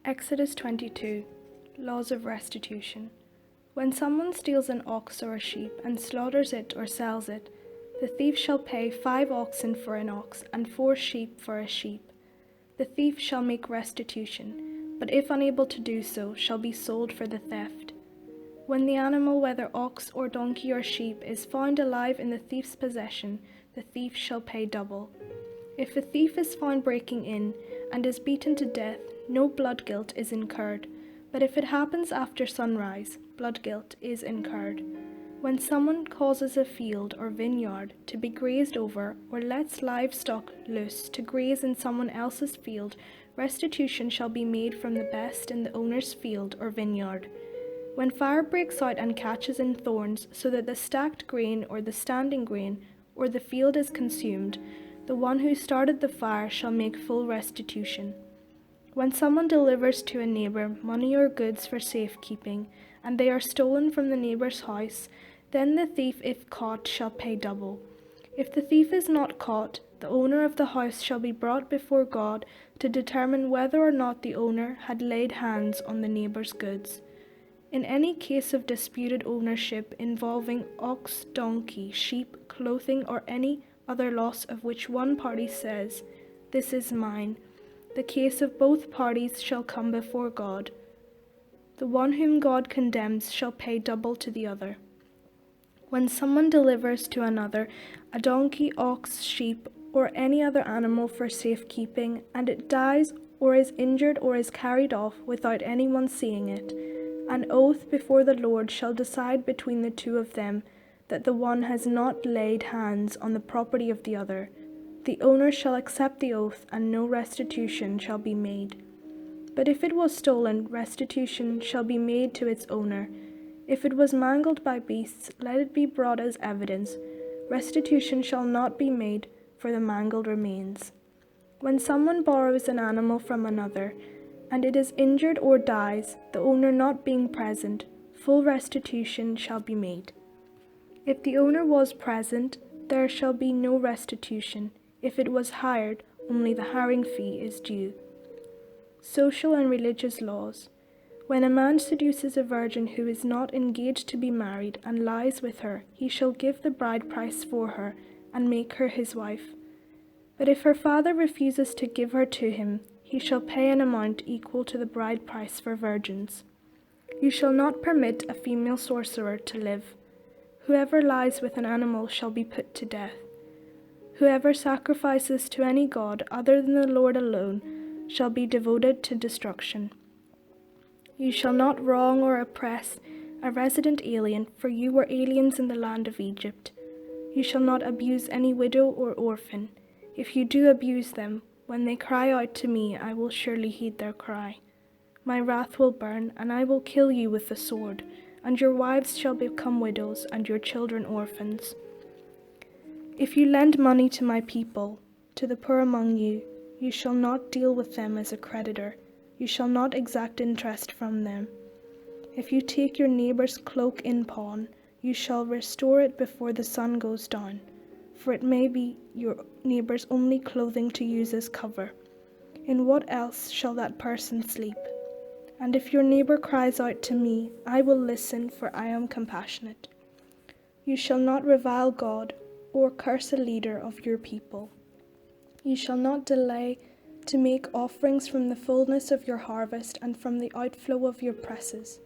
Exodus 22. Laws of restitution. When someone steals an ox or a sheep and slaughters it or sells it, the thief shall pay 5 oxen for an ox and 4 sheep for a sheep. The thief shall make restitution, but if unable to do so, shall be sold for the theft. When the animal, whether ox or donkey or sheep, is found alive in the thief's possession, the thief shall pay double. If the thief is found breaking in and is beaten to death, no blood guilt is incurred, but if it happens after sunrise, blood guilt is incurred. When someone causes a field or vineyard to be grazed over or lets livestock loose to graze in someone else's field, restitution shall be made from the best in the owner's field or vineyard. When fire breaks out and catches in thorns, so that the stacked grain or the standing grain or the field is consumed, the one who started the fire shall make full restitution. When someone delivers to a neighbor money or goods for safekeeping, and they are stolen from the neighbor's house, then the thief, if caught, shall pay double. If the thief is not caught, the owner of the house shall be brought before God to determine whether or not the owner had laid hands on the neighbor's goods. In any case of disputed ownership involving ox, donkey, sheep, clothing, or any other loss of which one party says, "This is mine," the case of both parties shall come before God. The one whom God condemns shall pay double to the other. When someone delivers to another a donkey, ox, sheep, or any other animal for safekeeping, and it dies or is injured or is carried off without anyone seeing it, an oath before the Lord shall decide between the two of them that the one has not laid hands on the property of the other. The owner shall accept the oath, and no restitution shall be made. But if it was stolen, restitution shall be made to its owner. If it was mangled by beasts, let it be brought as evidence. Restitution shall not be made for the mangled remains. When someone borrows an animal from another, and it is injured or dies, the owner not being present, full restitution shall be made. If the owner was present, there shall be no restitution. If it was hired, only the hiring fee is due. Social and religious laws. When a man seduces a virgin who is not engaged to be married and lies with her, he shall give the bride price for her and make her his wife. But if her father refuses to give her to him, he shall pay an amount equal to the bride price for virgins. You shall not permit a female sorcerer to live. Whoever lies with an animal shall be put to death. Whoever sacrifices to any god other than the Lord alone shall be devoted to destruction. You shall not wrong or oppress a resident alien, for you were aliens in the land of Egypt. You shall not abuse any widow or orphan. If you do abuse them, when they cry out to me, I will surely heed their cry. My wrath will burn, and I will kill you with the sword, and your wives shall become widows, and your children orphans. If you lend money to my people, to the poor among you, you shall not deal with them as a creditor. You shall not exact interest from them. If you take your neighbor's cloak in pawn, you shall restore it before the sun goes down, for it may be your neighbor's only clothing to use as cover. In what else shall that person sleep? And if your neighbor cries out to me, I will listen, for I am compassionate. You shall not revile God or curse a leader of your people. You shall not delay to make offerings from the fullness of your harvest and from the outflow of your presses.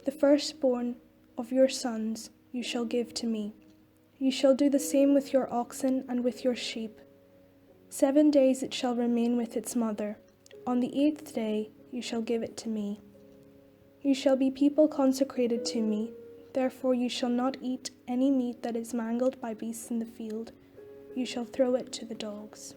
The firstborn of your sons you shall give to me. You shall do the same with your oxen and with your sheep. 7 days it shall remain with its mother. On the 8th day you shall give it to me. You shall be people consecrated to me. Therefore you shall not eat any meat that is mangled by beasts in the field. You shall throw it to the dogs.